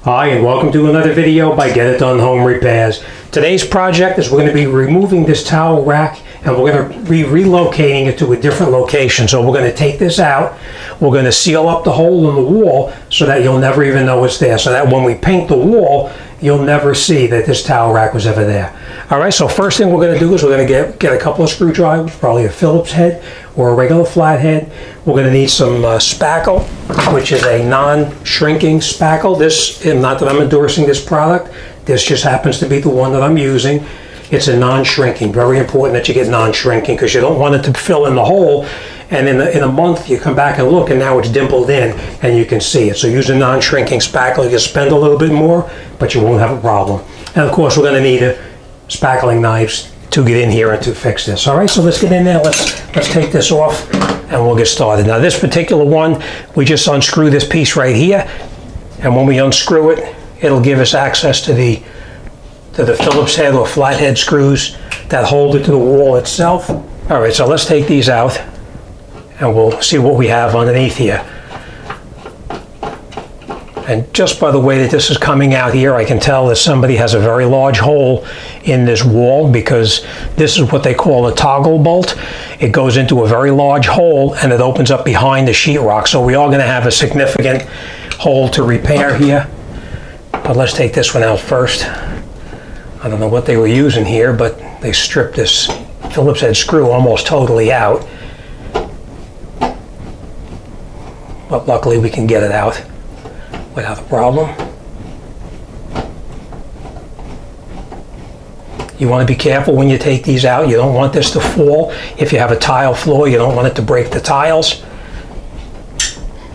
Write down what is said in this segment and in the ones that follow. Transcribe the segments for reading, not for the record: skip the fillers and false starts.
Hi, and welcome to another video by Get It Done Home Repairs. Today's project is we're going to be removing this towel rack and we're going to be relocating it to a different location. So we're going to take this out, we're going to seal up the hole in the wall so that you'll never even know it's there. So that when we paint the wall, you'll never see that this towel rack was ever there. All right, so first thing we're going to do is we're going to get a couple of screwdrivers, probably a Phillips head or a regular flathead. We're going to need some spackle, which is a non-shrinking spackle. This, not that I'm endorsing this product, this just happens to be the one that I'm using. It's a non-shrinking. Very important that you get non-shrinking because you don't want it to fill in the hole, and in a month you come back and look and now it's dimpled in and you can see it. So use a non-shrinking spackle. You can spend a little bit more, but you won't have a problem. And of course we're going to need spackling knives to get in here and to fix this. All right, so let's get in there. Let's take this off and we'll get started. Now this particular one, we just unscrew this piece right here, and when we unscrew it, it'll give us access to the Phillips head or flathead screws that hold it to the wall itself. All right, so let's take these out and we'll see what we have underneath here. And just by the way that this is coming out here, I can tell that somebody has a very large hole in this wall because this is what they call a toggle bolt. It goes into a very large hole and it opens up behind the sheetrock. So we are going to have a significant hole to repair here. But let's take this one out first. I don't know what they were using here, but they stripped this Phillips head screw almost totally out. But luckily we can get it out without a problem. You want to be careful when you take these out. You don't want this to fall. If you have a tile floor, you don't want it to break the tiles.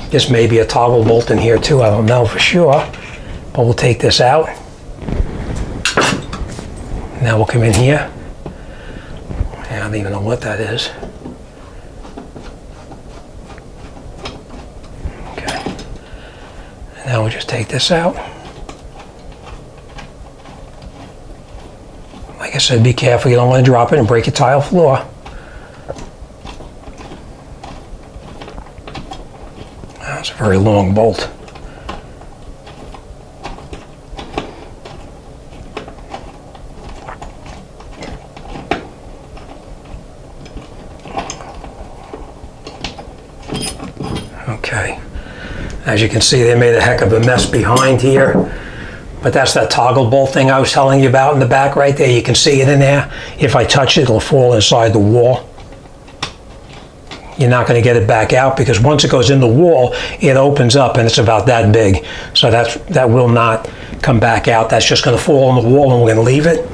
This may be a toggle bolt in here too, I don't know for sure. But we'll take this out. Now we'll come in here. I don't even know what that is. Okay. And now we'll just take this out. Like I said, be careful. You don't want to drop it and break your tile floor. That's a very long bolt. Okay, as you can see, they made a heck of a mess behind here, but that's that toggle bolt thing I was telling you about in the back right there. You can see it in there. If I touch it, it'll fall inside the wall. You're not going to get it back out because once it goes in the wall, it opens up and it's about that big. So that will not come back out. That's just going to fall on the wall and we're going to leave it.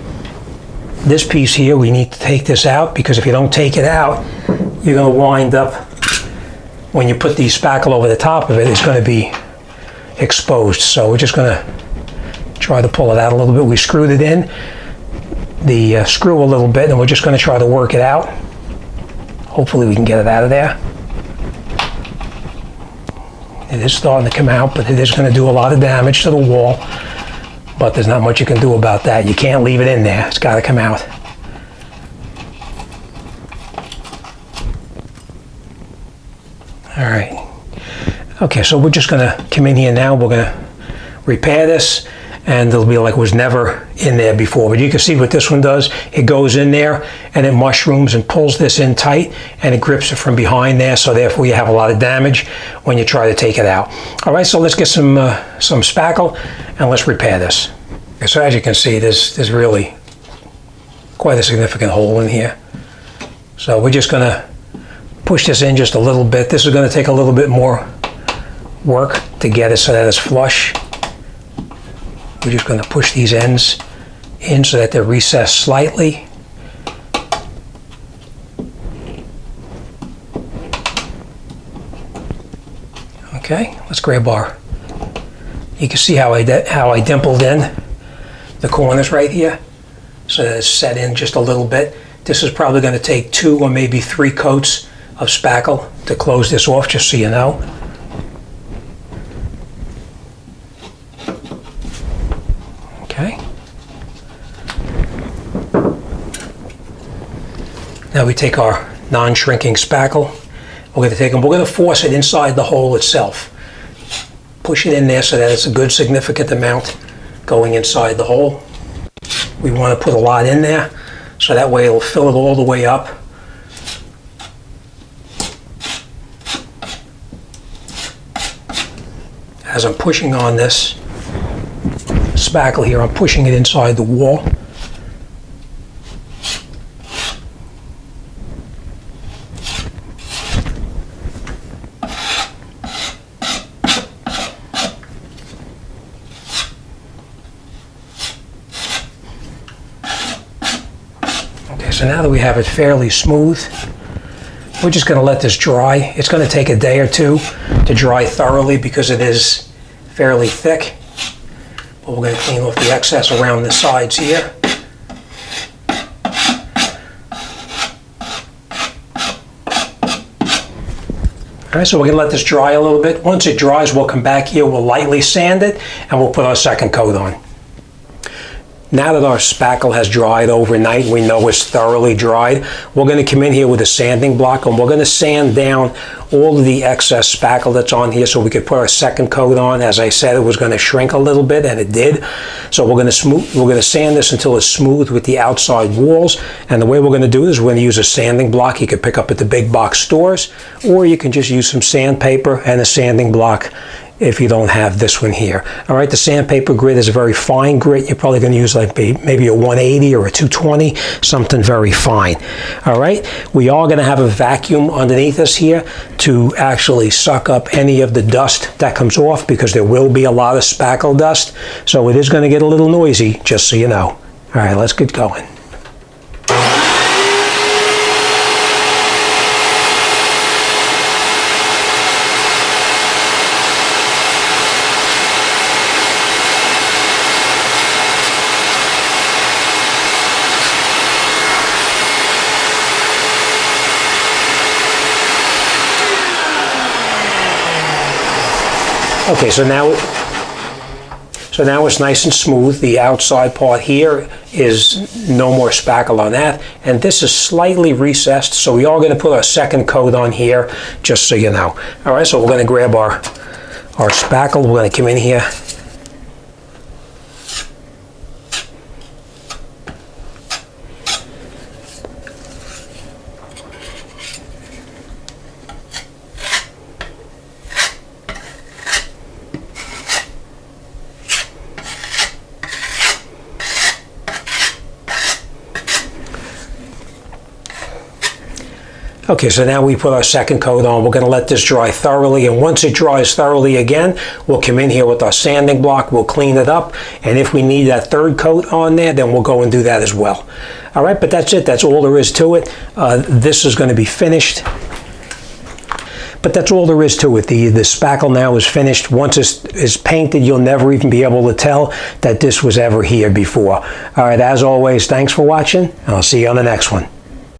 This piece here, we need to take this out because if you don't take it out, you're going to wind up, when you put the spackle over the top of it, it's going to be exposed. So we're just going to try to pull it out a little bit. We screwed it in, the screw a little bit, and we're just going to try to work it out. Hopefully we can get it out of there. It is starting to come out, but it is going to do a lot of damage to the wall. But there's not much you can do about that. You can't leave it in there. It's got to come out. All right. Okay, so we're just going to come in here now. We're going to repair this, and it'll be like it was never in there before. But you can see what this one does. It goes in there, and it mushrooms and pulls this in tight, and it grips it from behind there, so therefore you have a lot of damage when you try to take it out. All right, so let's get some spackle, and let's repair this. Okay, so as you can see, there's really quite a significant hole in here. So we're just going to push this in just a little bit. This is going to take a little bit more work to get it so that it's flush. We're just going to push these ends in so that they're recessed slightly. Okay, let's grab our, you can see how I dimpled in the corners right here so that it's set in just a little bit. This is probably going to take 2 or maybe 3 coats of spackle to close this off, just so you know. Okay. Now we take our non-shrinking spackle. We're going to take them, we're going to force it inside the hole itself. push it in there so that it's a good significant amount going inside the hole. We want to put a lot in there so that way it'll fill it all the way up. As I'm pushing on this spackle here, I'm pushing it inside the wall. Okay, so now that we have it fairly smooth, we're just going to let this dry. It's going to take a day or two to dry thoroughly because it is fairly thick. But we're going to clean off the excess around the sides here. All right, so we're going to let this dry a little bit. Once it dries, we'll come back here, we'll lightly sand it, and we'll put our second coat on. Now that our spackle has dried overnight, we know it's thoroughly dried, we're going to come in here with a sanding block and we're going to sand down all of the excess spackle that's on here so we could put our second coat on. As I said, it was going to shrink a little bit, and it did. So we're going to sand this until it's smooth with the outside walls. And the way we're going to do this is we're going to use a sanding block you could pick up at the big box stores, or you can just use some sandpaper and a sanding block if you don't have this one here. All right, the sandpaper grit is a very fine grit. You're probably going to use like maybe a 180 or a 220, something very fine. All right, we are going to have a vacuum underneath us here to actually suck up any of the dust that comes off, because there will be a lot of spackle dust. So it is going to get a little noisy, just so you know. All right, let's get going. Okay, so now it's nice and smooth. The outside part here is no more spackle on that, and this is slightly recessed, so we are going to put our second coat on here, just so you know. All right, so we're going to grab our spackle. We're going to come in here. Okay, so now we put our second coat on. We're going to let this dry thoroughly, and once it dries thoroughly again, we'll come in here with our sanding block, we'll clean it up, and if we need that third coat on there, then we'll go and do that as well. All right, but that's it. That's all there is to it. This is going to be finished. But that's all there is to it. The spackle now is finished. Once it's painted, you'll never even be able to tell that this was ever here before. All right, as always, thanks for watching, and I'll see you on the next one.